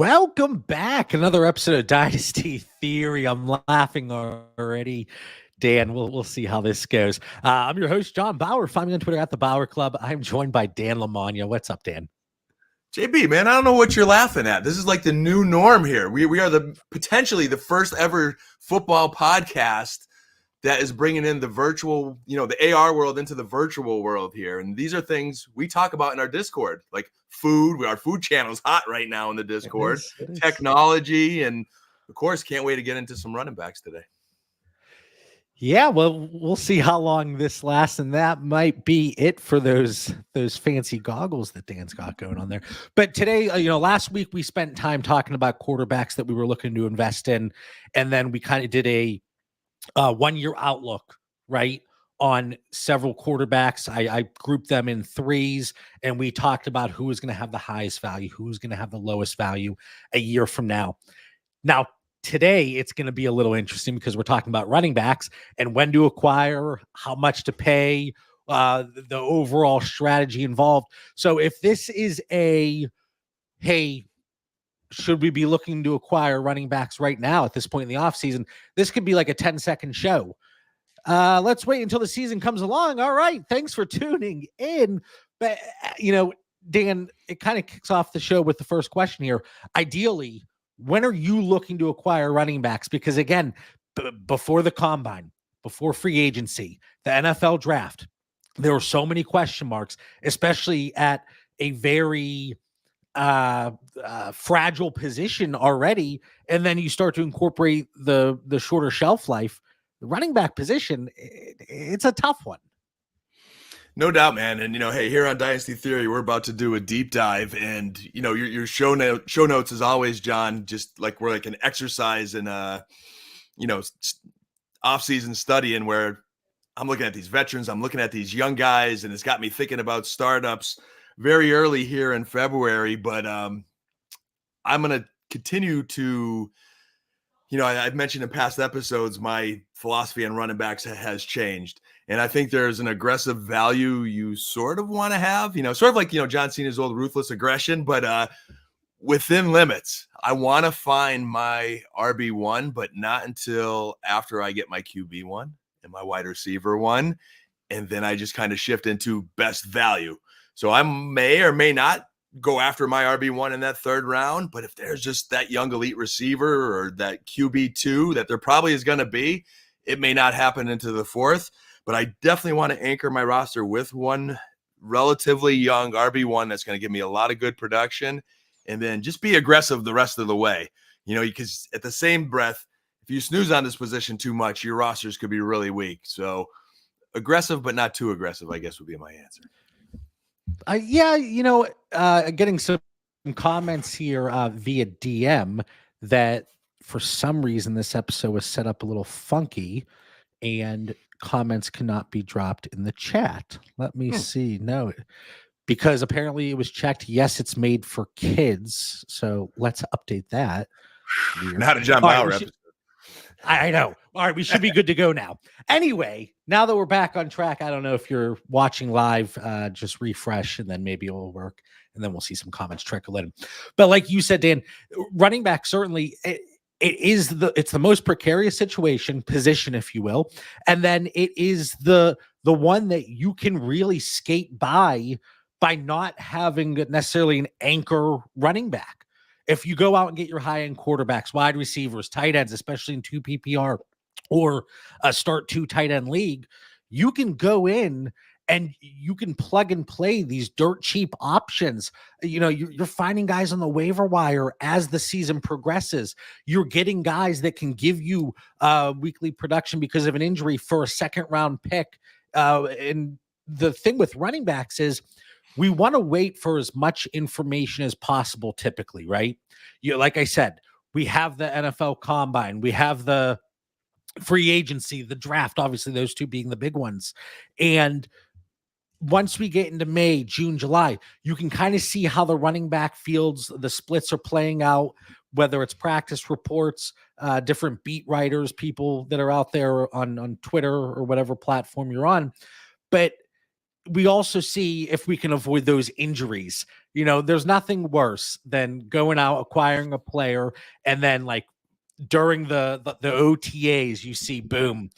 Welcome back. Another episode of Dynasty Theory. I'm laughing already. Dan, we'll see how this goes. I'm your host, John Bauer. Find me on Twitter at the Bauer Club. I'm joined by Dan Lamagna. What's up, Dan? JB, man, I don't know what you're laughing at. This is like the new norm here. We are potentially the first ever football podcast that is bringing in the virtual, the AR world into the virtual world here. And these are things we talk about in our Discord, like food. Our food channel is hot right now in the Discord, It is. technology, and of course, can't wait to get into some running backs today. Yeah, well, we'll see how long this lasts, and that might be it for those fancy goggles that Dan's got going on there. But today, last week we spent time talking about quarterbacks that we were looking to invest in, and then we kind of did a 1-year outlook, right, on several quarterbacks. I grouped them in threes, and we talked about who is going to have the highest value, who's going to have the lowest value a year from now. Now, today, it's going to be a little interesting because we're talking about running backs and when to acquire, how much to pay, the overall strategy involved. So if this is hey, should we be looking to acquire running backs right now at this point in the offseason? This could be like a 10-second show. Let's wait until the season comes along. All right. Thanks for tuning in. But, Dan, it kind of kicks off the show with the first question here. Ideally, when are you looking to acquire running backs? Because, again, before the combine, before free agency, the NFL draft, there were so many question marks, especially at a very fragile position already, and then you start to incorporate the shorter shelf life. The running back position, it's a tough one. No doubt, man. And hey, here on Dynasty Theory, we're about to do a deep dive, and your show notes as always, John, just like we're like an exercise in off-season studying, where I'm looking at these veterans, I'm looking at these young guys, and it's got me thinking about startups very early here in February. But I'm going to continue to, I've mentioned in past episodes, my philosophy on running backs has changed. And I think there's an aggressive value you sort of want to have, sort of like, John Cena's old ruthless aggression, but within limits. I want to find my RB1, but not until after I get my QB1 and my wide receiver one. And then I just kind of shift into best value. So I may or may not go after my RB1 in that third round, but if there's just that young elite receiver or that QB2 that there probably is going to be, it may not happen into the fourth. But I definitely want to anchor my roster with one relatively young RB1 that's going to give me a lot of good production, and then just be aggressive the rest of the way. Because at the same breath, if you snooze on this position too much, your rosters could be really weak. So aggressive, but not too aggressive, I guess would be my answer. Getting some comments here via DM that for some reason this episode was set up a little funky and comments cannot be dropped in the chat. Let me see. No, because apparently it was checked. Yes, it's made for kids. So let's update that. Weird. Not a John Bauer episode. I know. All right, we should be good to go now. Anyway, now that we're back on track, I don't know if you're watching live, just refresh and then maybe it will work, and then we'll see some comments trickle in. But like you said, Dan, running back certainly it's the most precarious position, if you will, and then it is the one that you can really skate by not having necessarily an anchor running back. If you go out and get your high-end quarterbacks, wide receivers, tight ends, especially in 2 PPR or a start 2 tight end league, you can go in and you can plug and play these dirt cheap options. You're finding guys on the waiver wire as the season progresses. You're getting guys that can give you weekly production because of an injury for a second-round pick. And the thing with running backs is, we want to wait for as much information as possible typically, right? Like I said, we have the NFL combine, we have the free agency, the draft, obviously those two being the big ones. And once we get into May, June, July, you can kind of see how the running back fields, the splits are playing out, whether it's practice reports, different beat writers, people that are out there on Twitter or whatever platform you're on. But we also see if we can avoid those injuries. There's nothing worse than going out, acquiring a player, and then like during the OTAs, you see, boom,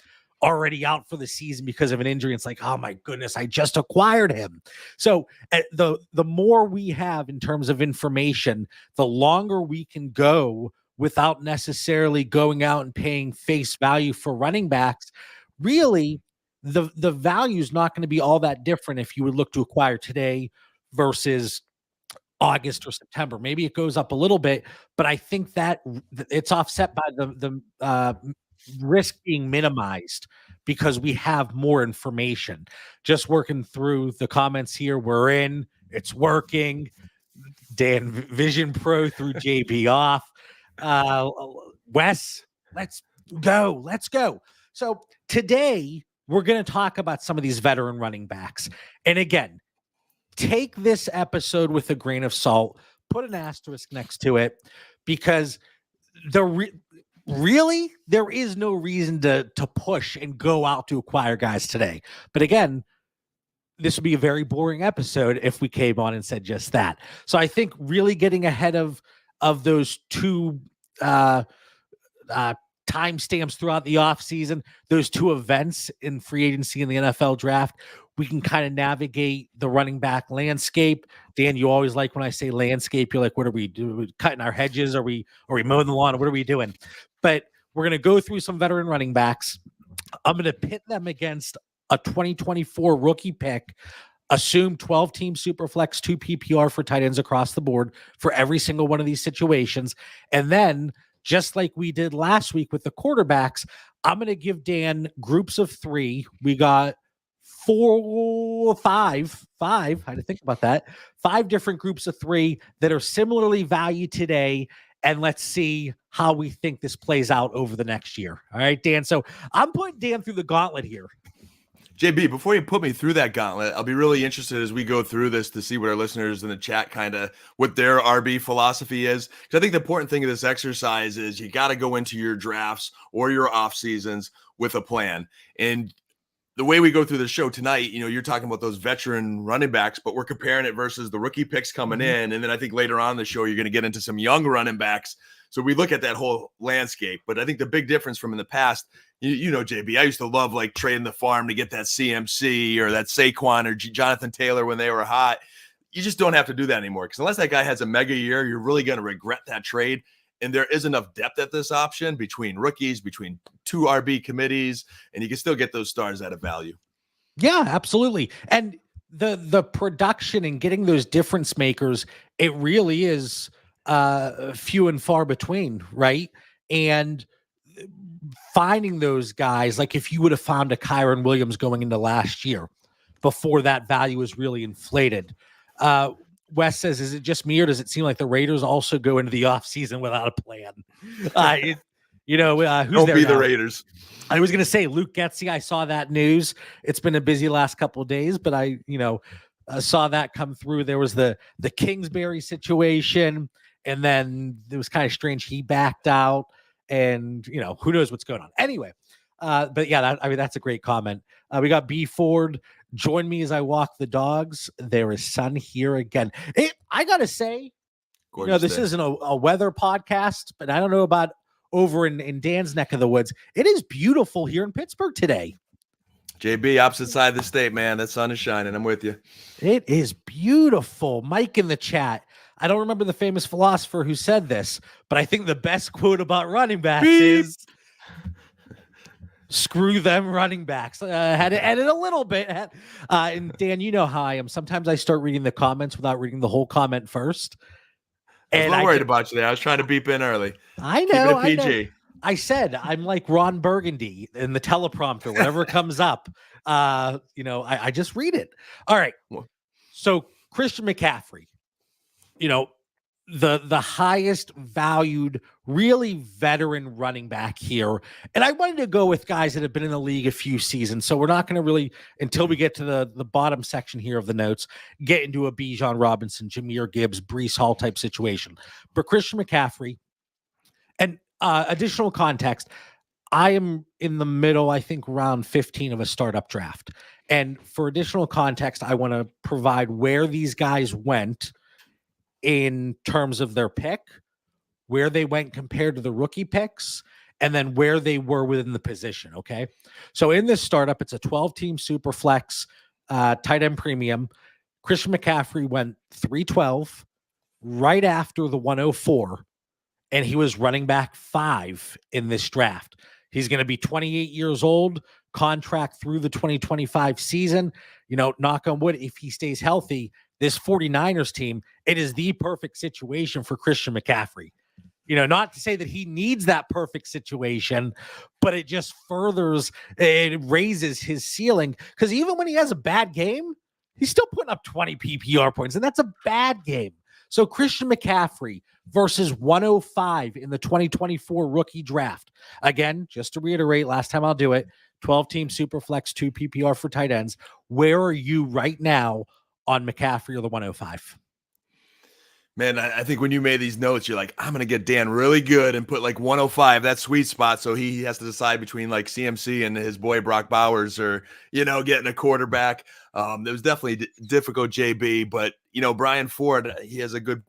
already out for the season because of an injury. It's like, oh my goodness, I just acquired him. So the more we have in terms of information, the longer we can go without necessarily going out and paying face value for running backs. Really, the value is not going to be all that different if you would look to acquire today versus August or September. Maybe it goes up a little bit, but I think that it's offset by the risk being minimized because we have more information. Just working through the comments here, it's working. Dan Vision Pro through JB off. Wes, let's go. So today we're going to talk about some of these veteran running backs. And again, take this episode with a grain of salt, put an asterisk next to it, because really there is no reason to push and go out to acquire guys today. But again, this would be a very boring episode if we came on and said just that. So I think really getting ahead of those two timestamps throughout the offseason, those two events in free agency and the NFL draft, we can kind of navigate the running back landscape. Dan, you always like when I say landscape, you're like, what are we doing? Cutting our hedges? Are we mowing the lawn? What are we doing? But we're going to go through some veteran running backs. I'm going to pit them against a 2024 rookie pick, assume 12-team Superflex, 2 PPR for tight ends across the board for every single one of these situations. And then, just like we did last week with the quarterbacks, I'm going to give Dan groups of 3. We got 5. I had to think about that. 5 different groups of 3 that are similarly valued today. And let's see how we think this plays out over the next year. All right, Dan. So I'm putting Dan through the gauntlet here. JB, before you put me through that gauntlet, I'll be really interested as we go through this to see what our listeners in the chat what their RB philosophy is. Because I think the important thing of this exercise is you got to go into your drafts or your off seasons with a plan. And the way we go through the show tonight, you're talking about those veteran running backs, but we're comparing it versus the rookie picks coming in. And then I think later on in the show, you're going to get into some young running backs. So we look at that whole landscape. But I think the big difference from in the past, JB, I used to love like trading the farm to get that CMC or that Saquon or Jonathan Taylor when they were hot. You just don't have to do that anymore, because unless that guy has a mega year, you're really going to regret that trade. And there is enough depth at this option between rookies, between 2 RB committees, and you can still get those stars at a value. Yeah, absolutely. And the production and getting those difference makers, it really is few and far between, right? And finding those guys, like if you would have found a Kyron Williams going into last year before that value was really inflated. Wes says, is it just me, or does it seem like the Raiders also go into the offseason without a plan? Who's Don't there be now? The Raiders. I was going to say Luke Getsy. I saw that news. It's been a busy last couple of days, but I saw that come through. There was the Kingsbury situation, and then it was kind of strange. He backed out, and who knows what's going on. Anyway, but yeah, that's a great comment. We got B Ford. Join me as I walk the dogs. There is sun here again. I gotta say, this isn't a weather podcast, but I don't know about over in Dan's neck of the woods. It is beautiful here in Pittsburgh today. JB, opposite side of the state, man. That sun is shining. I'm with you. It is beautiful. Mike in the chat. I don't remember the famous philosopher who said this, but I think the best quote about running backs is screw them running backs. Had to edit a little bit. And Dan, you know how I am. Sometimes I start reading the comments without reading the whole comment first. I was worried about you there. I was trying to beep in early. I know. Keep it PG. I said I'm like Ron Burgundy in the teleprompter. Whatever comes up, I just read it. All right. So Christian McCaffrey, the highest valued, really veteran running back here. And I wanted to go with guys that have been in the league a few seasons. So we're not going to really, until we get to the bottom section here of the notes, get into a Bijan Robinson, Jahmyr Gibbs, Breece Hall type situation. But Christian McCaffrey, and additional context, I am in the middle, I think round 15 of a startup draft. And for additional context, I want to provide where these guys went in terms of their pick, where they went compared to the rookie picks, and then where they were within the position. Okay. So in this startup, it's a 12-team super flex tight end premium. Christian McCaffrey went 312 right after the 104, and he was running back 5 in this draft. He's going to be 28 years old, contract through the 2025 season. Knock on wood, if he stays healthy, this 49ers team, it is the perfect situation for Christian McCaffrey. Not to say that he needs that perfect situation, but it just it raises his ceiling. Because even when he has a bad game, he's still putting up 20 PPR points, and that's a bad game. So Christian McCaffrey versus 105 in the 2024 rookie draft. Again, just to reiterate, last time I'll do it, 12-team Superflex, 2 PPR for tight ends. Where are you right now on McCaffrey or the 105? Man, I think when you made these notes, you're like, I'm going to get Dan really good and put like 105, that sweet spot. So he has to decide between like CMC and his boy Brock Bowers, or, getting a quarterback. It was definitely difficult, JB, but, Brian Ford, he has a good,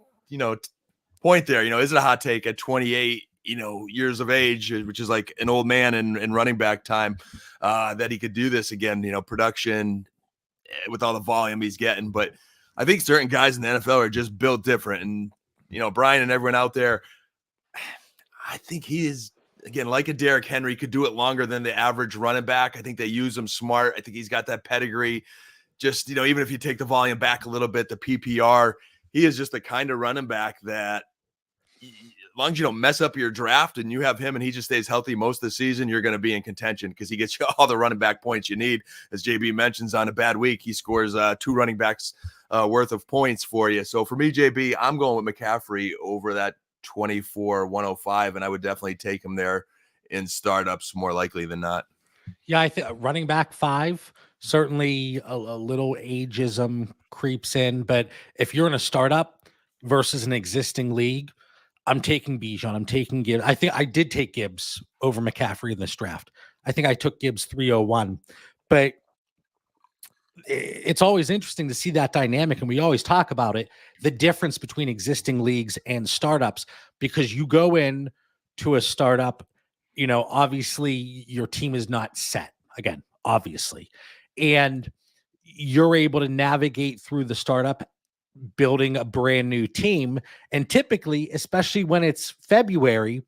point there. Is it a hot take at 28, years of age, which is like an old man in running back time, that he could do this again, production with all the volume he's getting. But I think certain guys in the NFL are just built different. And, Brian and everyone out there, I think he is, again, like a Derrick Henry, could do it longer than the average running back. I think they use him smart. I think he's got that pedigree. Just, even if you take the volume back a little bit, the PPR, he is just the kind of running back that, as long as you don't mess up your draft and you have him and he just stays healthy most of the season, you're going to be in contention because he gets you all the running back points you need. As JB mentions, on a bad week, he scores 2 running backs worth of points for you. So for me, JB, I'm going with McCaffrey over that 24-105, and I would definitely take him there in startups more likely than not. Yeah, I think running back 5, certainly a little ageism creeps in, but if you're in a startup versus an existing league, I'm taking Bijan. I'm taking Gibbs. I think I did take Gibbs over McCaffrey in this draft. I think I took Gibbs 301, but it's always interesting to see that dynamic. And we always talk about it, the difference between existing leagues and startups, because you go in to a startup, obviously your team is not set again, obviously, and you're able to navigate through the startup building a brand new team. And typically, especially when it's February,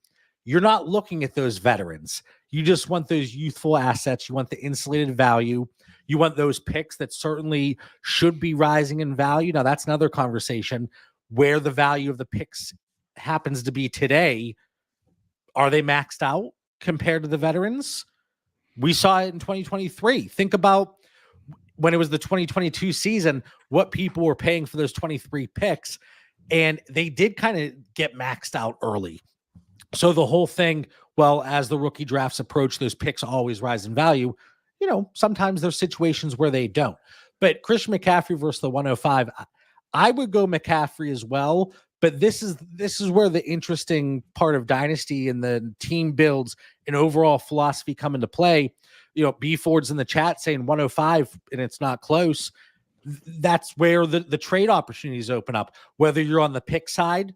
you're not looking at those veterans. You just want those youthful assets. You want the insulated value. You want those picks that certainly should be rising in value. Now, that's another conversation where the value of the picks happens to be today. Are they maxed out compared to the veterans? We saw it in 2023. Think about when it was the 2022 season, what people were paying for those 23 picks, and they did kind of get maxed out early. So the whole thing, well, as the rookie drafts approach, those picks always rise in value. Sometimes there's situations where they don't. But Christian McCaffrey versus the 105, I would go McCaffrey as well. But this is where the interesting part of Dynasty and the team builds and overall philosophy come into play. B Ford's in the chat saying 105 and it's not close. That's where the trade opportunities open up, whether you're on the pick side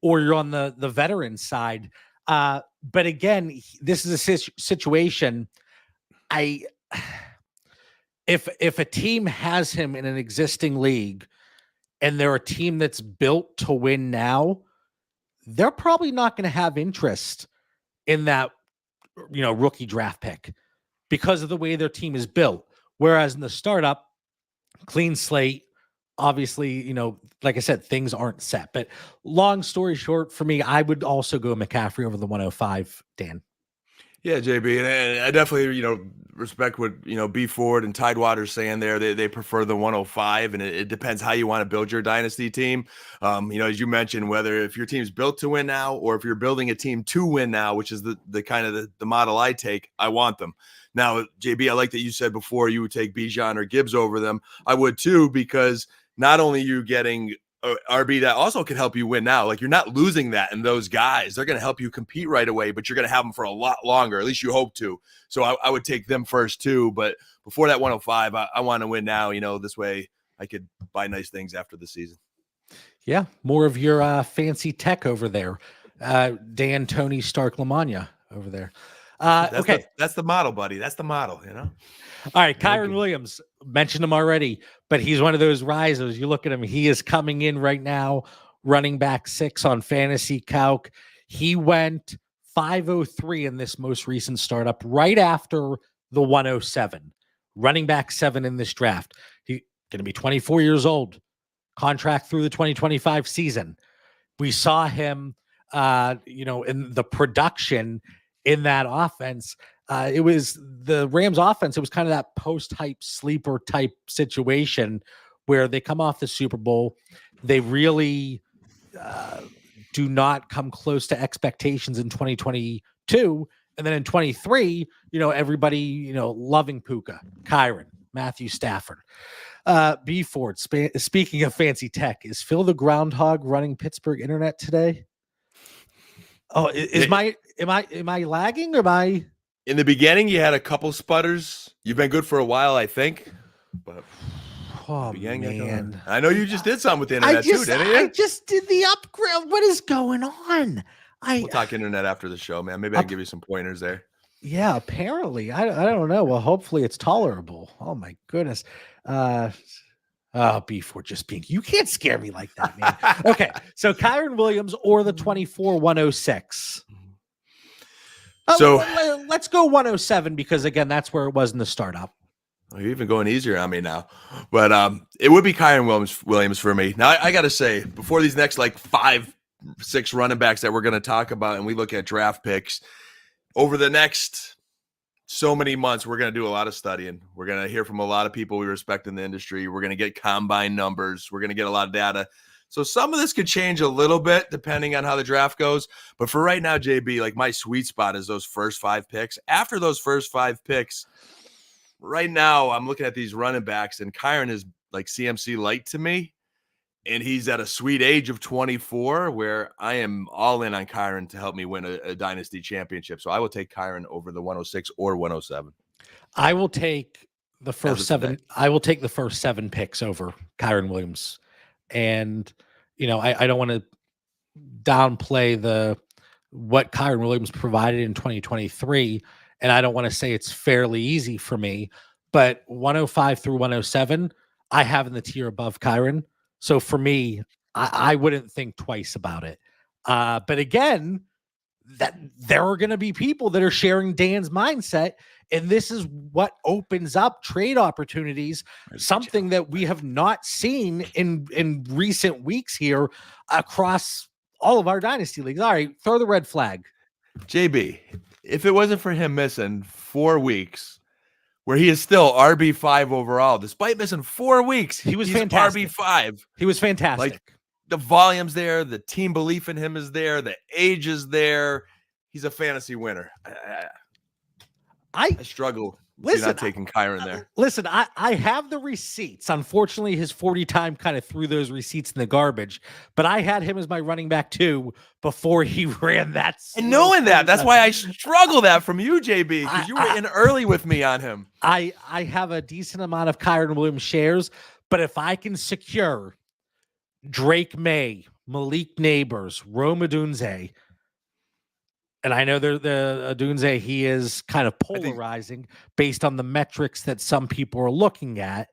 or you're on the veteran side. But again, this is a situation. If a team has him in an existing league and they're a team that's built to win now, they're probably not going to have interest in that, rookie draft pick because of the way their team is built. Whereas in the startup, clean slate, obviously, like I said, things aren't set. But long story short, for me, I would also go McCaffrey over the 105, Dan. Yeah, JB, and I definitely, respect what, B Ford and Tidewater saying there. They prefer the 105, and it depends how you want to build your dynasty team. As you mentioned, whether if your team's built to win now or if you're building a team to win now, which is the kind of the model I take, I want them. Now, JB, I like that you said before you would take Bijan or Gibbs over them. I would too, because not only are you getting RB that also can help you win now. Like you're not losing that in those guys. They're going to help you compete right away, but you're going to have them for a lot longer. At least you hope to. So I would take them first too. But before that 105, I want to win now. This way I could buy nice things after the season. Yeah, more of your fancy tech over there. Dan, Tony, Stark, Lamagna over there. Okay. That's the model, buddy. That's the model, All right, Kyren Williams, mentioned him already, but he's one of those risers. You look at him, he is coming in right now, running back 6 on Fantasy Calc. He went 503 in this most recent startup, right after the 107. Running back 7 in this draft. He's going to be 24 years old, contract through the 2025 season. We saw him, in the production in that offense. It was the Rams offense. It was kind of that post-hype sleeper type situation where they come off the Super Bowl. They really do not come close to expectations in 2022. And then in 23, everybody, loving Puka, Kyren, Matthew Stafford. B Ford, speaking of fancy tech, is Phil the Groundhog running Pittsburgh internet today? Oh, am I lagging or am I? In the beginning, you had a couple sputters. You've been good for a while, I think. But man, I know you just did something with the internet too, didn't you? I just did the upgrade. What is going on? We'll talk internet after the show, man. Maybe I can give you some pointers there. Yeah, apparently. I don't know. Well, hopefully it's tolerable. Oh my goodness. Before just being, you can't scare me like that, man. Okay, so Kyren Williams or the 24-106. So let's go 107 because again, that's where it was in the startup. Oh, you're even going easier on me now, but it would be Kyren Williams for me. Now I got to say, before these next 5-6 running backs that we're going to talk about, and we look at draft picks over the next so many months, we're going to do a lot of studying. We're going to hear from a lot of people we respect in the industry. We're going to get combine numbers. We're going to get a lot of data. So some of this could change a little bit depending on how the draft goes. But for right now, JB, my sweet spot is those first 5 picks. After those first 5 picks, right now I'm looking at these running backs, and Kyren is like CMC light to me. And he's at a sweet age of 24 where I am all in on Kyren to help me win a dynasty championship. So I will take Kyren over the 106 or 107. I will take the first 7. I will take the first 7 picks over Kyren Williams. And, I don't want to downplay what Kyren Williams provided in 2023. And I don't want to say it's fairly easy for me, but 105 through 107, I have in the tier above Kyren. So for me, I wouldn't think twice about it. But again, that there are going to be people that are sharing Dan's mindset. And this is what opens up trade opportunities, something that we have not seen in recent weeks here across all of our dynasty leagues. All right, throw the red flag. JB, if it wasn't for him missing 4 weeks, where he is still RB5 overall, despite missing 4 weeks, he's fantastic. RB5. He was fantastic. The volume's there, the team belief in him is there, the age is there. He's a fantasy winner. I struggle with not taking Kyren there. Listen, I have the receipts. Unfortunately, his 40 time kind of threw those receipts in the garbage, but I had him as my running back too before he ran that. And knowing that's why I struggle that from you, JB, because you were in early with me on him. I have a decent amount of Kyren Williams shares, but if I can secure Drake May, Malik Neighbors, Rome Odunze, and I know the Odunze, he is kind of polarizing based on the metrics that some people are looking at,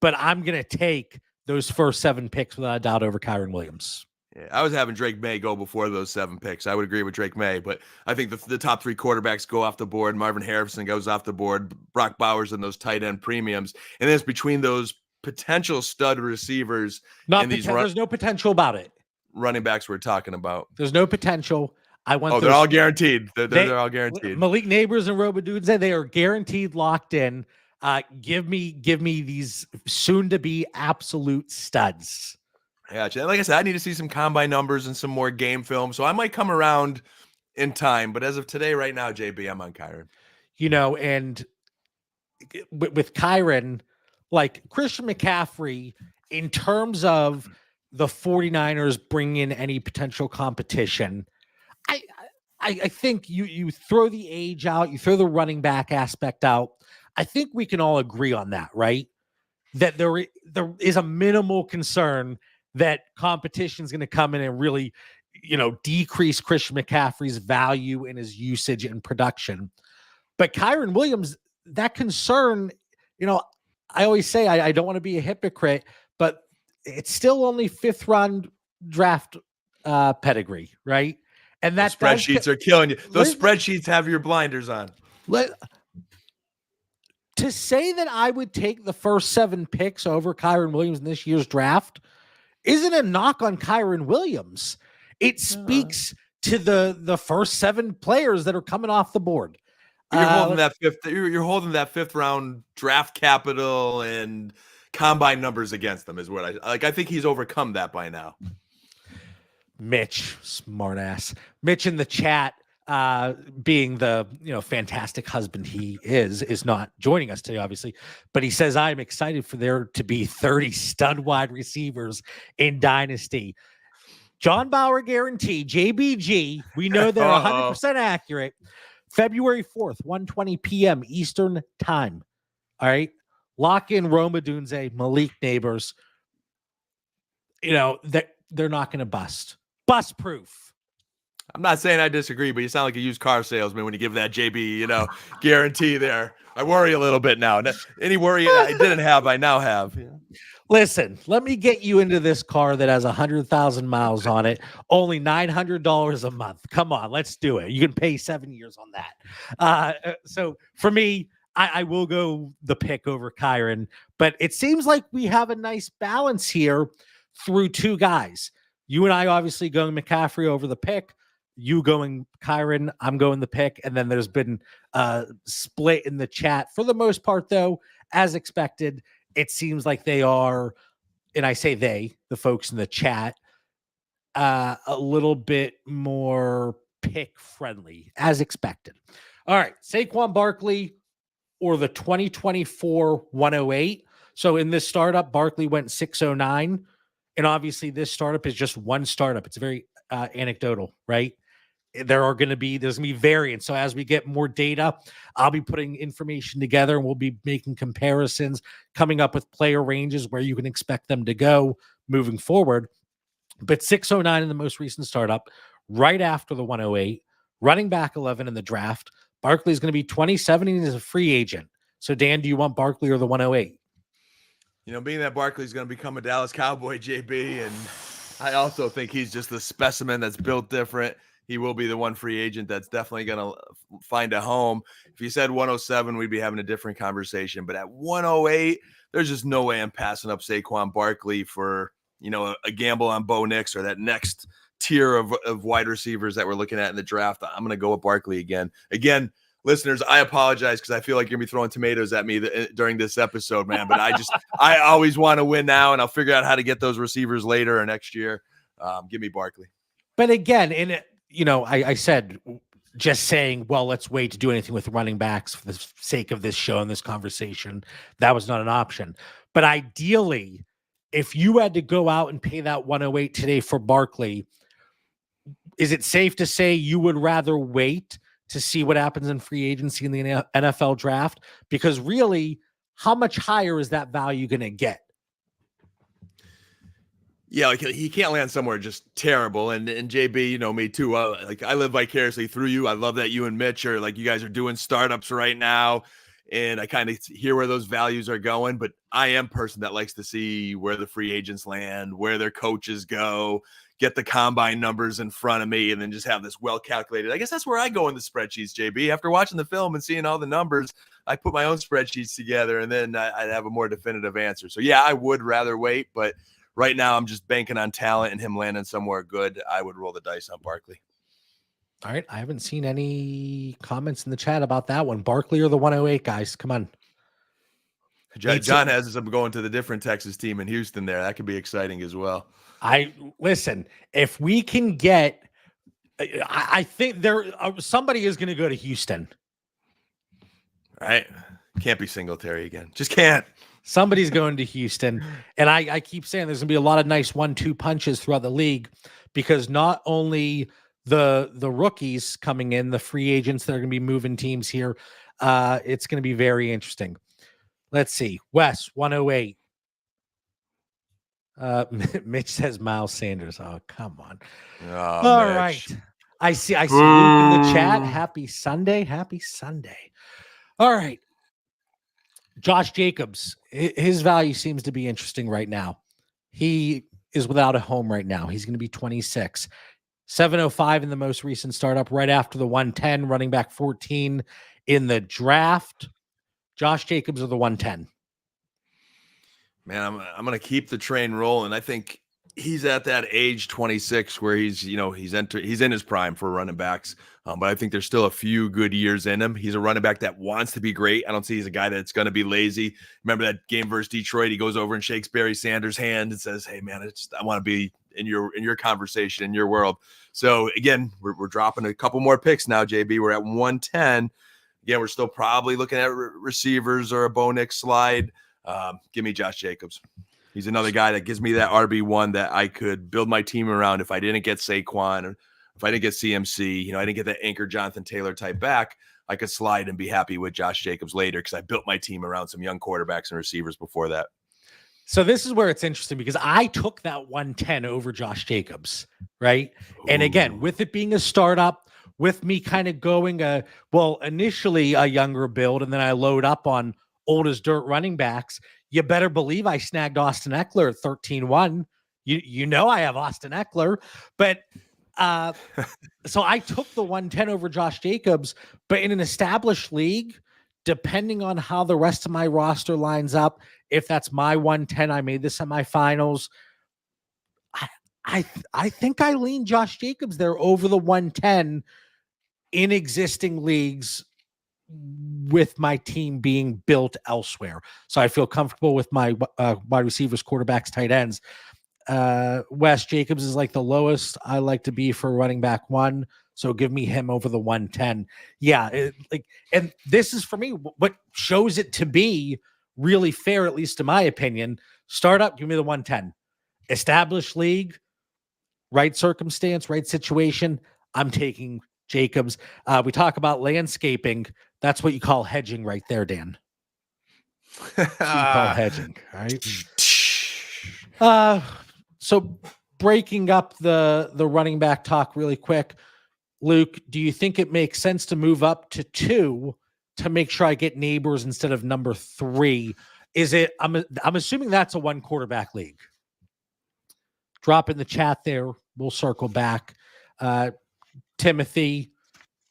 but I'm going to take those first 7 picks without a doubt over Kyren Williams. Yeah, I was having Drake May go before those 7 picks. I would agree with Drake May, but I think the top 3 quarterbacks go off the board. Marvin Harrison goes off the board. Brock Bowers and those tight end premiums. And then it's between those potential stud receivers there's no potential about it. Running backs we're talking about. There's no potential. They're all guaranteed. They're all guaranteed. Malik Neighbors and Robodudze, they are guaranteed locked in. Give me these soon to be absolute studs. Yeah, like I said, I need to see some combine numbers and some more game film. So I might come around in time. But as of today, right now, JB, I'm on Kyren. And with Kyren, like Christian McCaffrey, in terms of the 49ers bring in any potential competition. I think you throw the age out, you throw the running back aspect out. I think we can all agree on that, right? That there is a minimal concern that competition is going to come in and really, decrease Christian McCaffrey's value in his usage and production. But Kyren Williams, that concern, I always say I don't want to be a hypocrite, but it's still only 5th round draft pedigree, right? And that spreadsheets are killing you. Those spreadsheets have your blinders on. To say that I would take the first 7 picks over Kyren Williams in this year's draft isn't a knock on Kyren Williams. It speaks to the first 7 players that are coming off the board. You're holding that 5th. You're holding that 5th round draft capital and combine numbers against them is what I like. I think he's overcome that by now. Mitch, smartass. Mitch in the chat, being the fantastic husband he is not joining us today, obviously, but he says I'm excited for there to be 30 stud wide receivers in Dynasty. John Bauer guarantee, JBG. We know they're 100% accurate. February 4th, 1:20 p.m. Eastern time. All right, lock in Rome Odunze, Malik Neighbors. That they're not going to bust. Bust proof. I'm not saying I disagree, but you sound like a used car salesman when you give that JB, guarantee there. I worry a little bit now. Any worry I didn't have, I now have. Yeah. Listen, let me get you into this car that has 100,000 miles on it, only $900 a month. Come on, let's do it. You can pay 7 years on that. So for me, I will go the pick over Kyren, but it seems like we have a nice balance here through 2 guys. You and I obviously going McCaffrey over the pick. You going Kyren, I'm going the pick. And then there's been a split in the chat. For the most part, though, as expected, it seems like they are, and I say they, the folks in the chat, a little bit more pick friendly, as expected. All right, Saquon Barkley or the 2024 108. So in this startup, Barkley went 609. And obviously this startup is just one startup. It's very anecdotal, right? There's going to be variance. So as we get more data, I'll be putting information together and we'll be making comparisons, coming up with player ranges where you can expect them to go moving forward. But 609 in the most recent startup, right after the 108, running back 11 in the draft. Barkley is going to be 27 and he's a free agent. So Dan, do you want Barkley or the 108? Being that Barkley's going to become a Dallas Cowboy, JB, and I also think he's just the specimen that's built different. He will be the one free agent that's definitely going to find a home. If you said 107, we'd be having a different conversation. But at 108, there's just no way I'm passing up Saquon Barkley for, a gamble on Bo Nix or that next tier of wide receivers that we're looking at in the draft. I'm going to go with Barkley again. Listeners, I apologize because I feel like you're going to be throwing tomatoes at me during this episode, man. But I always want to win now, and I'll figure out how to get those receivers later or next year. Give me Barkley. But again, I said just saying, well, let's wait to do anything with running backs for the sake of this show and this conversation. That was not an option. But ideally, if you had to go out and pay that 108 today for Barkley, is it safe to say you would rather wait to see what happens in free agency in the NFL draft? Because really, how much higher is that value going to get? Yeah, like he can't land somewhere just terrible. And JB, me too. I live vicariously through you. I love that you and Mitch are you guys are doing startups right now. And I kind of hear where those values are going. But I am a person that likes to see where the free agents land, where their coaches go, get the combine numbers in front of me, and then just have this well-calculated. I guess that's where I go in the spreadsheets, JB. After watching the film and seeing all the numbers, I put my own spreadsheets together, and then I'd have a more definitive answer. So, yeah, I would rather wait, but right now I'm just banking on talent and him landing somewhere good. I would roll the dice on Barkley. All right. I haven't seen any comments in the chat about that one. Barkley or the 108, guys. Come on. John has them going to the different Texas team in Houston there. That could be exciting as well. Listen, if we can get, I think somebody is going to go to Houston. Right. Can't be Singletary again. Just can't. Somebody's going to Houston. And I keep saying there's going to be a lot of nice 1-2 punches throughout the league because not only the rookies coming in, the free agents that are going to be moving teams here, it's going to be very interesting. Let's see. Wes, 108. Mitch says Miles Sanders. Oh, come on. Oh, All Mitch. right. I see Luke in the chat. Happy Sunday. Happy Sunday. All right. Josh Jacobs, his value seems to be interesting right now. He is without a home right now. He's going to be 26. 705 in the most recent startup, right after the 110, running back 14 in the draft. Josh Jacobs are the 110. Man, I'm going to keep the train rolling. I think he's at that age 26 where he's in his prime for running backs. But I think there's still a few good years in him. He's a running back that wants to be great. I don't see he's a guy that's going to be lazy. Remember that game versus Detroit? He goes over and shakes Barry Sanders' hand and says, "Hey man, I want to be in your conversation, in your world." So again, we're dropping a couple more picks now, JB. We're at 110. Again, we're still probably looking at receivers or a Bo Nix slide. Give me Josh Jacobs. He's another guy that gives me that RB1 that I could build my team around if I didn't get Saquon or if I didn't get CMC. I didn't get that anchor Jonathan Taylor type back. I could slide and be happy with Josh Jacobs later because I built my team around some young quarterbacks and receivers before that. So this is where it's interesting because I took that 110 over Josh Jacobs, right? Ooh. And again, with it being a startup, with me kind of going initially a younger build, and then I load up on old as dirt running backs, you better believe I snagged Austin Eckler at 13-1. You know I have Austin Eckler, but so I took the 110 over Josh Jacobs, but in an established league, depending on how the rest of my roster lines up, if that's my 110, I made the semifinals. I think I lean Josh Jacobs there over the 110 in existing leagues with my team being built elsewhere. So I feel comfortable with my wide receivers, quarterbacks, tight ends. Wes Jacobs is like the lowest I like to be for running back 1. So give me him over the 110. Yeah. And this is for me, what shows it to be really fair, at least in my opinion. Startup, give me the 110. Established league, right circumstance, right situation, I'm taking Jacobs. We talk about landscaping. That's what you call hedging right there, Dan. That's what you call hedging, right? So breaking up the running back talk really quick, Luke, do you think it makes sense to move up to 2 to make sure I get Neighbors instead of number 3? Is it? I'm assuming that's a 1 quarterback league. Drop in the chat there. We'll circle back. Timothy,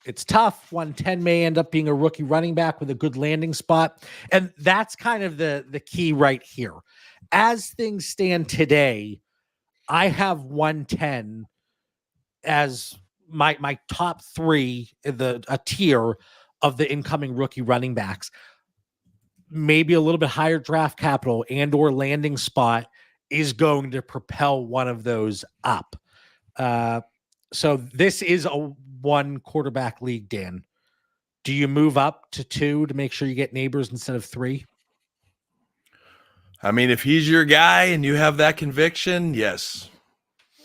it's tough. 110 may end up being a rookie running back with a good landing spot. And that's kind of the key right here. As things stand today, I have 110 as my top 3, a tier of the incoming rookie running backs. Maybe a little bit higher draft capital and or landing spot is going to propel one of those up. So this is a 1 quarterback league, Dan. Do you move up to 2 to make sure you get Neighbors instead of 3? I mean, if he's your guy and you have that conviction, yes,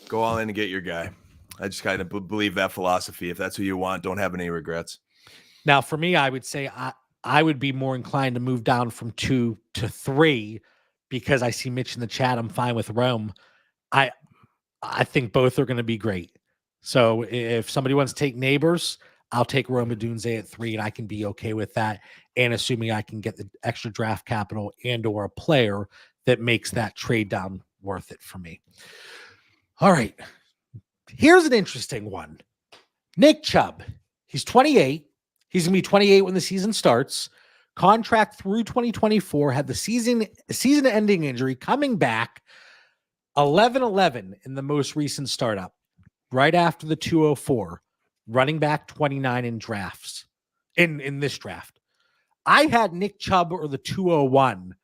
go all in and get your guy. I just kind of believe that philosophy. If that's who you want, don't have any regrets. Now, for me, I would say I would be more inclined to move down from 2 to 3 because I see Mitch in the chat. I'm fine with Rome. I think both are going to be great. So if somebody wants to take Neighbors, I'll take Rome Odunze at 3, and I can be okay with that. And assuming I can get the extra draft capital and or a player that makes that trade down worth it for me. All right. Here's an interesting one. Nick Chubb. He's 28. He's going to be 28 when the season starts. Contract through 2024. Had the season-ending injury, coming back 11-11 in the most recent startup. Right after the 204. Running back 29 in drafts. In this draft. I had Nick Chubb or the 201.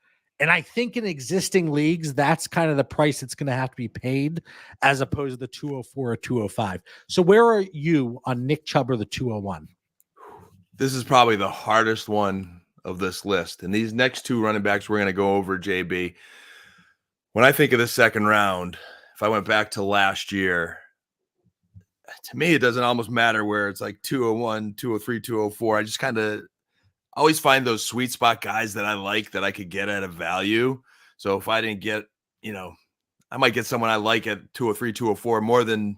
And I think in existing leagues, that's kind of the price that's going to have to be paid as opposed to the 204 or 205. So where are you on Nick Chubb or the 201? This is probably the hardest one of this list. And these next two running backs we're going to go over, JB. When I think of the second round, if I went back to last year, to me, it doesn't almost matter where it's like 201, 203, 204. I just kind of always find those sweet spot guys that I like that I could get at a value. So if I didn't get, I might get someone I like at 203, 204 more than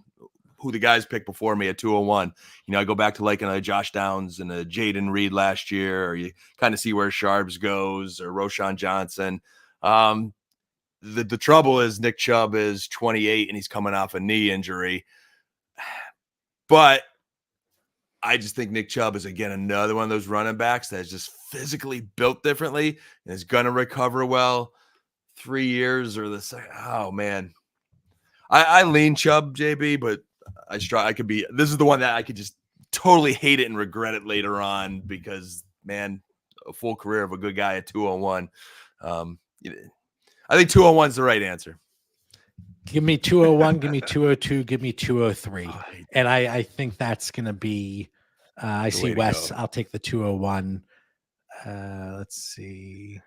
who the guys picked before me at 201. I go back to like a Josh Downs and a Jaden Reed last year, or you kind of see where Sharps goes, or Roshan Johnson. The trouble is Nick Chubb is 28 and he's coming off a knee injury. But I just think Nick Chubb is, again, another one of those running backs that is just physically built differently and is going to recover well. 3 years or oh, man. I lean Chubb, JB, but this is the one that I could just totally hate it and regret it later on because, man, a full career of a good guy at 201. I think 201 is the right answer. Give me 201, give me 202, give me 203. And I think that's going to be, I see Wes. I'll take the 201. Let's see.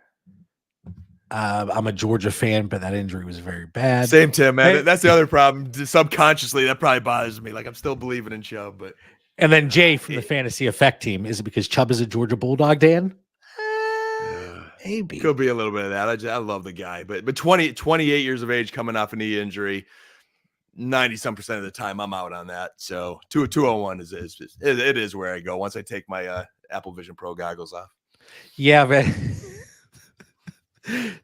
I'm a Georgia fan, but that injury was very bad. Same, Tim, man. That's the other problem. Subconsciously, that probably bothers me. Like, I'm still believing in Chubb, but. And then Jay from the Fantasy Effect team. Is it because Chubb is a Georgia Bulldog, Dan? Maybe. Could be a little bit of that. I love the guy, but 28 years of age coming off a knee injury, 90% of the time I'm out on that. So 201 is where I go once I take my Apple Vision Pro goggles off. Yeah, but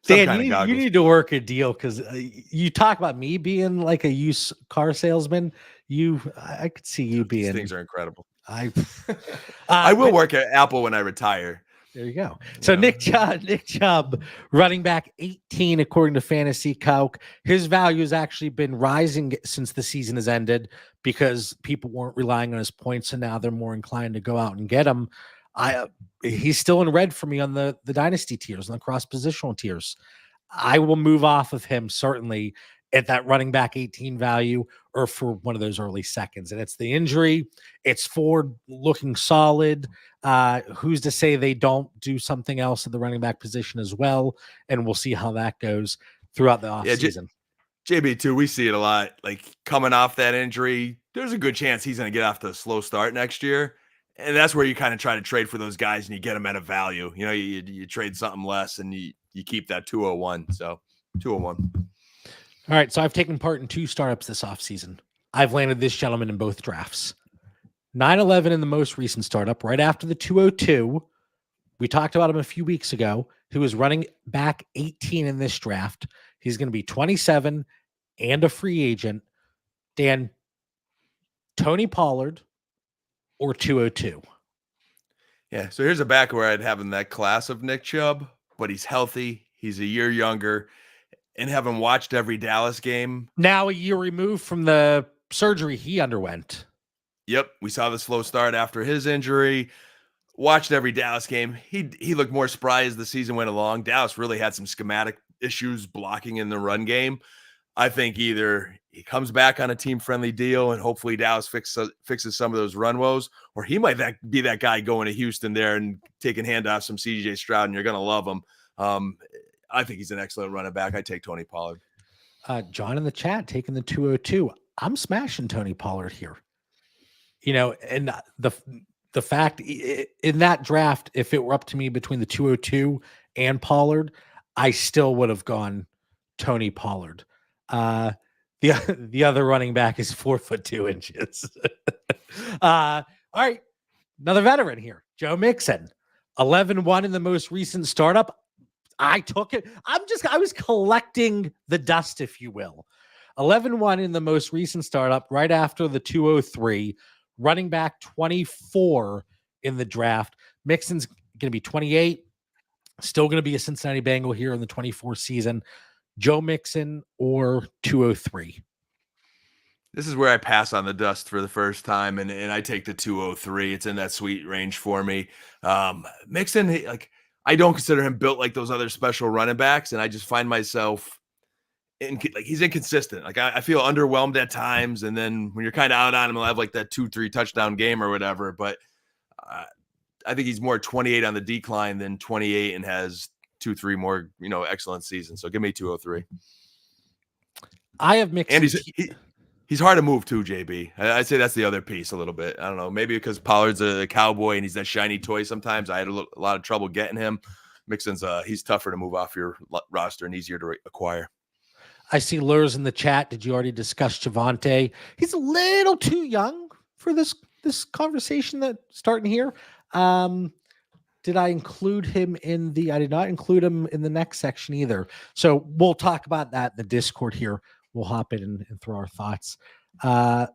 Dan, you need to work a deal because you talk about me being like a used car salesman. I could see you being. These things are incredible. I will work at Apple when I retire. There you go. So Nick Chubb, running back 18 according to Fantasy Calc. His value has actually been rising since the season has ended because people weren't relying on his points, and now they're more inclined to go out and get him. He's still in red for me on the dynasty tiers and the cross positional tiers. I will move off of him certainly at that running back 18 value or for one of those early seconds. And it's the injury. It's Ford looking solid. Who's to say they don't do something else at the running back position as well? And we'll see how that goes throughout the offseason. JB too, we see it a lot. Like coming off that injury, there's a good chance he's going to get off to a slow start next year. And that's where you kind of try to trade for those guys and you get them at a value. You trade something less and you keep that 201. So 201. All right, so I've taken part in 2 startups this offseason. I've landed this gentleman in both drafts. 9-11 in the most recent startup, right after the 202. We talked about him a few weeks ago. He was running back 18 in this draft. He's going to be 27 and a free agent. Dan, Tony Pollard or 202? Yeah, so here's a back where I'd have in that class of Nick Chubb, but he's healthy. He's a year younger. And having watched every Dallas game. Now a year removed from the surgery he underwent. Yep. We saw the slow start after his injury. Watched every Dallas game. He looked more spry as the season went along. Dallas really had some schematic issues blocking in the run game. I think either he comes back on a team-friendly deal and hopefully Dallas fixes some of those run woes, or he might be that guy going to Houston there and taking handoffs from CJ Stroud, and you're going to love him. I think he's an excellent running back. I take Tony Pollard. John in the chat taking the 202. I'm smashing Tony Pollard here. And the fact in that draft, if it were up to me between the 202 and Pollard, I still would have gone Tony Pollard. The other running back is 4'2". All right. Another veteran here, Joe Mixon, 11-1 in the most recent startup. I took it. I was collecting the dust, if you will. 11-1 in the most recent startup, right after the 203, running back 24 in the draft. Mixon's going to be 28, still going to be a Cincinnati Bengal here in the 24 season. Joe Mixon or 203? This is where I pass on the dust for the first time, and I take the 203. It's in that sweet range for me. Mixon, I don't consider him built like those other special running backs, and I just find myself he's inconsistent. I feel underwhelmed at times, and then when you're kind of out on him, he'll have like that 2-3 touchdown game or whatever. But I think he's more 28 on the decline than 28 and has 2-3 more, excellent seasons. So give me 203. I have mixed. And he's hard to move too, JB. I'd say that's the other piece a little bit. I don't know, maybe because Pollard's a cowboy and he's that shiny toy sometimes. I had a lot of trouble getting him. Mixon's he's tougher to move off your roster and easier to acquire. I see Lurs in the chat. Did you already discuss Javonte? He's a little too young for this conversation that's starting here. Did I include him in I did not include him in the next section either. So we'll talk about that in the Discord here. We'll hop in and throw our thoughts. Let's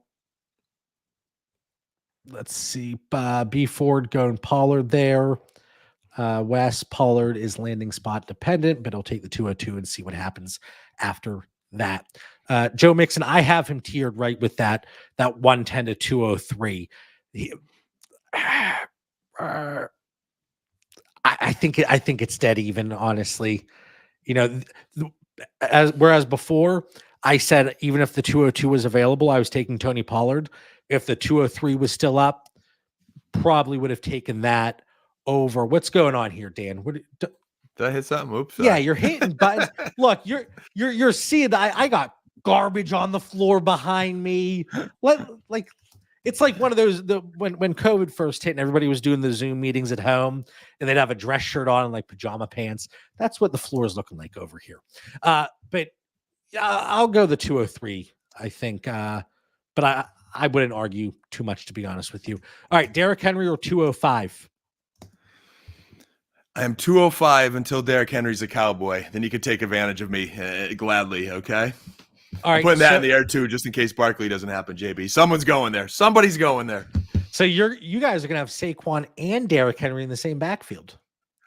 see. B Ford going Pollard there. Wes Pollard is landing spot dependent, but he'll take the 202 and see what happens after that. Joe Mixon, I have him tiered right with that 110 to 203. I think it's dead even, honestly. Whereas before I said even if the 202 was available, I was taking Tony Pollard. If the 203 was still up, probably would have taken that over. What's going on here, Dan? Did I hit something? Oops. Yeah, you're hitting buttons. Look, you're seeing that I got garbage on the floor behind me. It's like one of those when COVID first hit and everybody was doing the Zoom meetings at home and they'd have a dress shirt on and like pajama pants. That's what the floor is looking like over here. But I'll go the 203, I think. But I wouldn't argue too much, to be honest with you. All right, Derrick Henry or 205? I am 205 until Derrick Henry's a cowboy. Then you could take advantage of me gladly, okay? All right, I'm putting that in the air too, just in case Barkley doesn't happen, JB. Someone's going there. Somebody's going there. So you guys are going to have Saquon and Derrick Henry in the same backfield.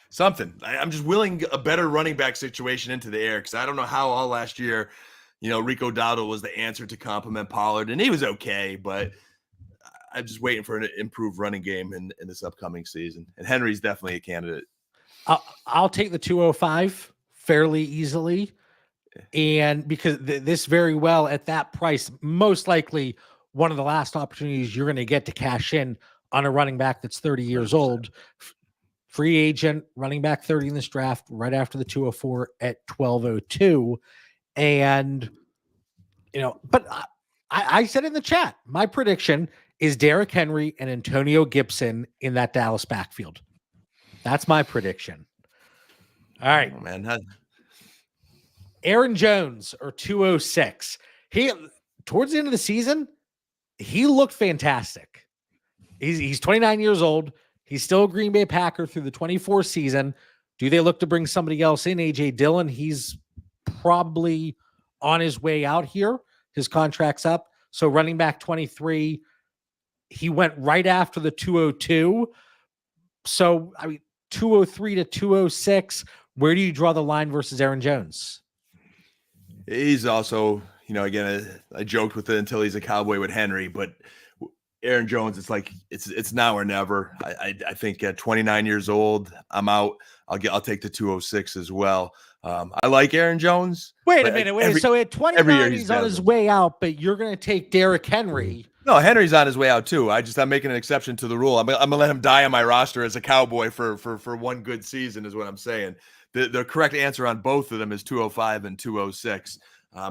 Something. I'm just willing a better running back situation into the air because I don't know how all last year, Rico Dowdle was the answer to complement Pollard, and he was okay, but I'm just waiting for an improved running game in this upcoming season. And Henry's definitely a candidate. I'll take the 205 fairly easily. And because this very well at that price, most likely one of the last opportunities you're going to get to cash in on a running back that's 30 years 100%. Old, free agent, running back 30 in this draft, right after the 204 at 1202. And, but I said in the chat, my prediction is Derrick Henry and Antonio Gibson in that Dallas backfield. That's my prediction. All right, man. Aaron Jones or 206. He towards the end of the season, he looked fantastic. He's 29 years old. He's still a Green Bay Packer through the 24 season. Do they look to bring somebody else in? AJ Dillon, he's probably on his way out here. His contract's up. So running back 23, he went right after the 202. So, 203 to 206, where do you draw the line versus Aaron Jones? He's also, again, I joked with it until he's a cowboy with Henry, but Aaron Jones, it's like it's now or never. I think at 29 years old, I'm out. I'll take the 206 as well. I like Aaron Jones. Wait a minute. So at 29, he's on his way out, but you're going to take Derrick Henry. No, Henry's on his way out too. I'm making an exception to the rule. I'm gonna let him die on my roster as a cowboy for one good season, is what I'm saying. The correct answer on both of them is 205 and 206. I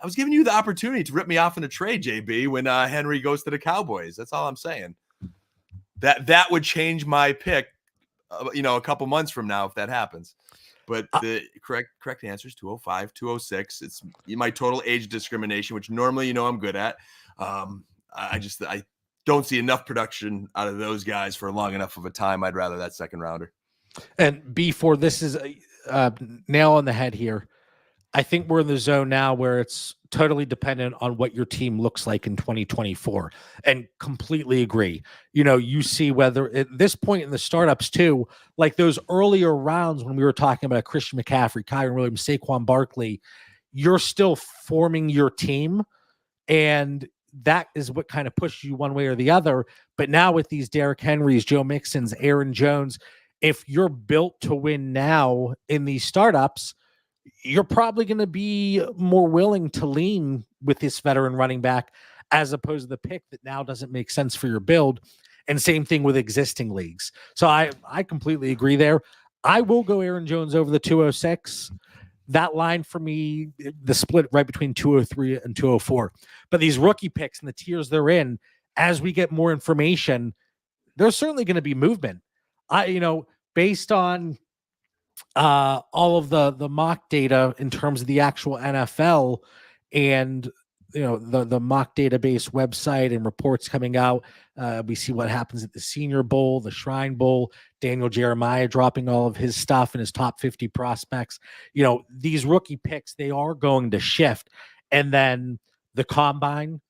was giving you the opportunity to rip me off in a trade, JB, when Henry goes to the Cowboys. That's all I'm saying. That would change my pick, a couple months from now if that happens. But the correct answer is 205, 206. It's my total age discrimination, which normally I'm good at. I don't see enough production out of those guys for long enough of a time. I'd rather that second rounder. And before this is a nail on the head here. I think we're in the zone now where it's totally dependent on what your team looks like in 2024, and completely agree. You see whether at this point in the startups too, like those earlier rounds when we were talking about Christian McCaffrey, Kyron Williams, Saquon Barkley, you're still forming your team, and that is what kind of pushes you one way or the other. But now with these Derrick Henrys, Joe Mixons, Aaron Jones, if you're built to win now in these startups, you're probably going to be more willing to lean with this veteran running back as opposed to the pick that now doesn't make sense for your build. And same thing with existing leagues. So I completely agree there. I will go Aaron Jones over the 206. That line for me, the split right between 203 and 204. But these rookie picks and the tiers they're in, as we get more information, there's certainly going to be movement. Based on all of the mock data in terms of the actual NFL and the mock database website and reports coming out. We see what happens at the Senior Bowl, the Shrine Bowl, Daniel Jeremiah dropping all of his stuff and his top 50 prospects. These rookie picks, they are going to shift. And then the combine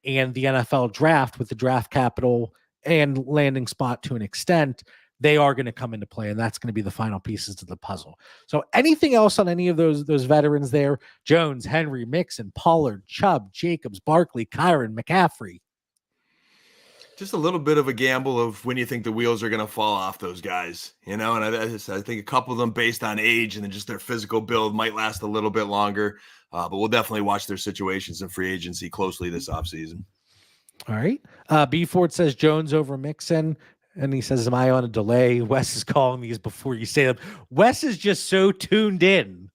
and the NFL draft with the draft capital and landing spot to an extent, they are going to come into play, and that's going to be the final pieces to the puzzle. So anything else on any of those veterans there? Jones, Henry, Mixon, Pollard, Chubb, Jacobs, Barkley, Kyron, McCaffrey. Just a little bit of a gamble of when you think the wheels are going to fall off those guys, and I think a couple of them based on age and then just their physical build might last a little bit longer, but we'll definitely watch their situations in free agency closely this offseason. All right. B Ford says Jones over Mixon. And he says, am I on a delay? Wes is calling these before you say them. Wes is just so tuned in.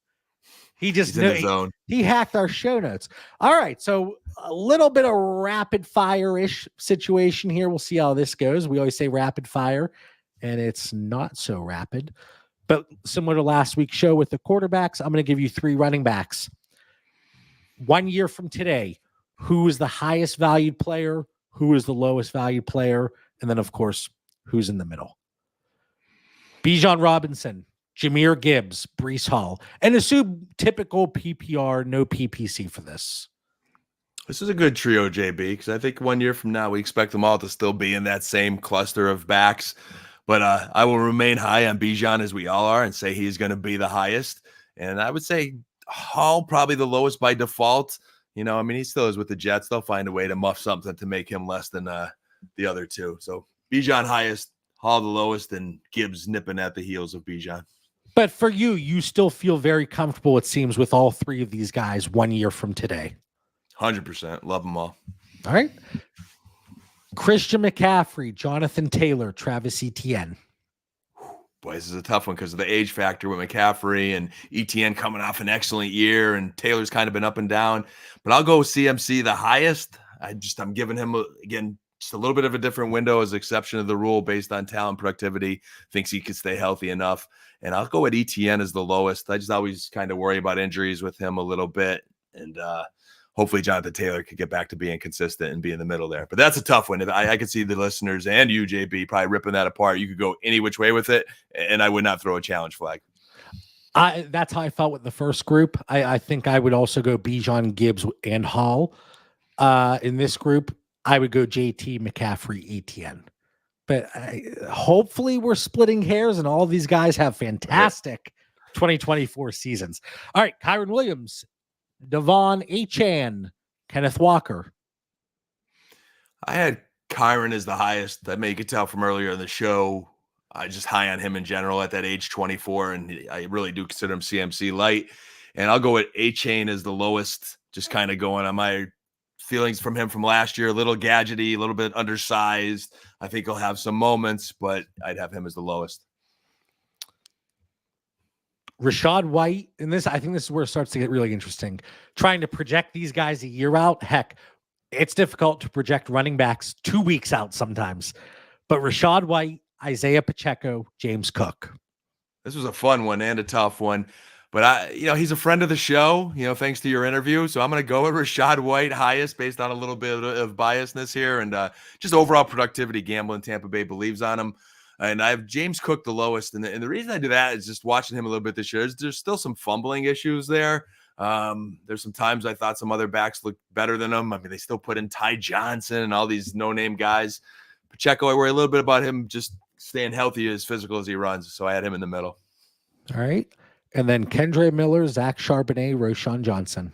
He's in his zone. He hacked our show notes. All right. So a little bit of rapid fire-ish situation here. We'll see how this goes. We always say rapid fire, and it's not so rapid. But similar to last week's show with the quarterbacks, I'm going to give you 3 running backs. 1 year from today, who is the highest valued player? Who is the lowest valued player? And then, of course, who's in the middle? Bijan Robinson, Jahmyr Gibbs, Breece Hall, and assume typical PPR, no PPC for this. This is a good trio, JB, because I think 1 year from now, we expect them all to still be in that same cluster of backs. But I will remain high on Bijan as we all are and say he's going to be the highest. And I would say Hall probably the lowest by default. He still is with the Jets. They'll find a way to muff something to make him less than the other two. So Bijan highest, Hall the lowest, and Gibbs nipping at the heels of Bijan. But for you still feel very comfortable, it seems, with all 3 of these guys 1 year from today. 100%. Love them all. All right. Christian McCaffrey, Jonathan Taylor, Travis Etienne. Boy, this is a tough one because of the age factor with McCaffrey and Etienne coming off an excellent year, and Taylor's kind of been up and down. But I'll go CMC the highest. I'm giving him, again, just a little bit of a different window as exception of the rule based on talent productivity. Thinks he could stay healthy enough. And I'll go with ETN as the lowest. I just always kind of worry about injuries with him a little bit. And hopefully Jonathan Taylor could get back to being consistent and be in the middle there. But that's a tough one. I could see the listeners and you, JB, probably ripping that apart. You could go any which way with it, and I would not throw a challenge flag. That's how I felt with the first group. I think I would also go Bijan, Gibbs, and Hall. In this group, I would go JT, McCaffrey, Etienne. But hopefully we're splitting hairs and all these guys have fantastic 2024 seasons. All right, Kyron Williams, Devon Achane, Kenneth Walker. I had Kyron as the highest. I mean, you could tell from earlier in the show, I just high on him in general at that age 24, and I really do consider him CMC light. And I'll go with Achane as the lowest, just kind of going on my feelings from him from last year, a little gadgety, a little bit undersized. I think he'll have some moments, but I'd have him as the lowest. Rachaad White, and I think this is where it starts to get really interesting. Trying to project these guys a year out, heck, it's difficult to project running backs 2 weeks out sometimes. But Rachaad White, Isaiah Pacheco, James Cook. This was a fun one and a tough one. But he's a friend of the show, thanks to your interview. So I'm going to go with Rachaad White highest based on a little bit of biasness here and just overall productivity. Gambling Tampa Bay believes on him. And I have James Cook the lowest. And the reason I do that is just watching him a little bit this year. There's still some fumbling issues there. There's some times I thought some other backs looked better than him. I mean, they still put in Ty Johnson and all these no-name guys. Pacheco, I worry a little bit about him just staying healthy, as physical as he runs. So I had him in the middle. All right. And then Kendre Miller, Zach Charbonnet, Roschon Johnson.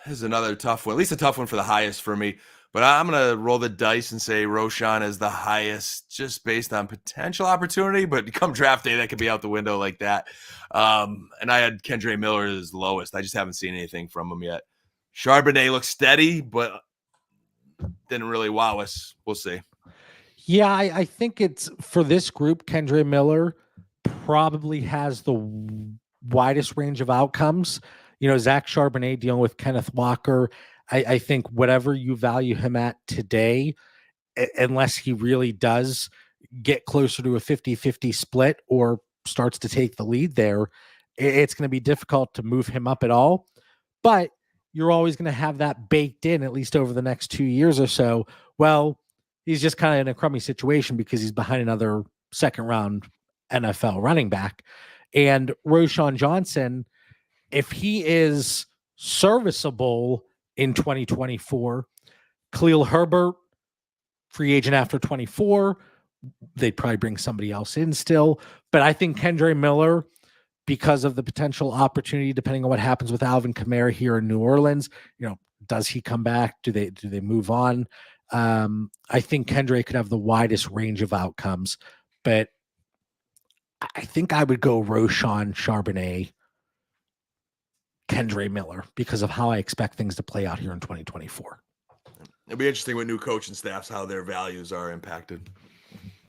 This is another tough one, at least a tough one for the highest for me. But I'm going to roll the dice and say Roschon is the highest just based on potential opportunity. But come draft day, that could be out the window like that. And I had Kendre Miller as lowest. I just haven't seen anything from him yet. Charbonnet looks steady, but didn't really wow us. We'll see. Yeah, I think it's for this group, Kendre Miller probably has the widest range of outcomes. Zach Charbonnet dealing with Kenneth Walker. I think whatever you value him at today, unless he really does get closer to a 50-50 split or starts to take the lead there, it's going to be difficult to move him up at all. But you're always going to have that baked in, at least over the next 2 years or so. Well, he's just kind of in a crummy situation because he's behind another second round NFL running back. And Roschon Johnson, if he is serviceable in 2024, Khalil Herbert, free agent after 24, they'd probably bring somebody else in still. But I think Kendre Miller, because of the potential opportunity, depending on what happens with Alvin Kamara here in New Orleans, does he come back? Do they move on? I think Kendre could have the widest range of outcomes, but I think I would go Roschon, Charbonnet, Kendre Miller because of how I expect things to play out here in 2024. It'll be interesting with new coaching staffs, how their values are impacted.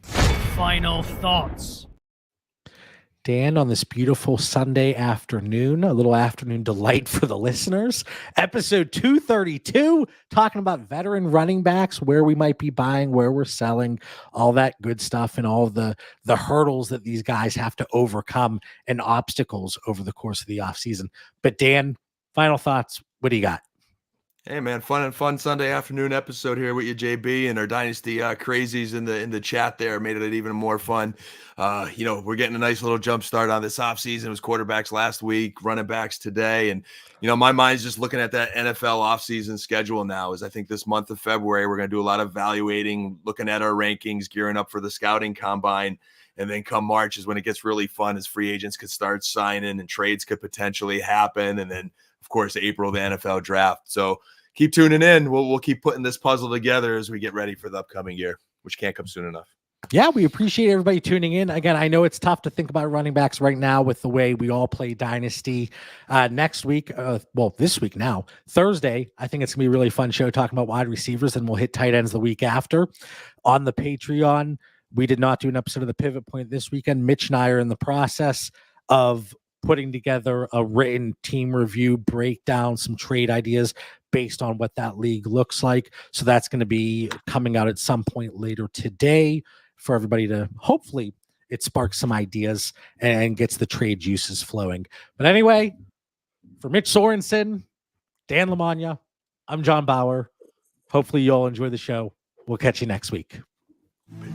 Final thoughts. Dan, on this beautiful Sunday afternoon, a little afternoon delight for the listeners, episode 232, talking about veteran running backs, where we might be buying, where we're selling, all that good stuff, and all the hurdles that these guys have to overcome and obstacles over the course of the offseason. But Dan, final thoughts, what do you got? Hey man, fun Sunday afternoon episode here with you, JB, and our Dynasty crazies in the chat there made it even more fun. We're getting a nice little jump start on this offseason. It was quarterbacks last week, running backs today, and my mind's just looking at that NFL offseason schedule now. As I think this month of February we're going to do a lot of evaluating, looking at our rankings, gearing up for the scouting combine, and then come March is when it gets really fun as free agents could start signing and trades could potentially happen, and then of course April the NFL draft. So keep tuning in. We'll keep putting this puzzle together as we get ready for the upcoming year, which can't come soon enough. Yeah, we appreciate everybody tuning in. Again, I know it's tough to think about running backs right now with the way we all play Dynasty. Next week, this week now, Thursday, I think it's going to be a really fun show talking about wide receivers, and we'll hit tight ends the week after. On the Patreon, we did not do an episode of the Pivot Point this weekend. Mitch and I are in the process of putting together a written team review, breakdown, some trade ideas based on what that league looks like. So that's going to be coming out at some point later today for everybody to hopefully it sparks some ideas and gets the trade juices flowing. But anyway, for Mitch Sorensen, Dan Lamagna, I'm John Bauer. Hopefully you all enjoy the show. We'll catch you next week. Peace.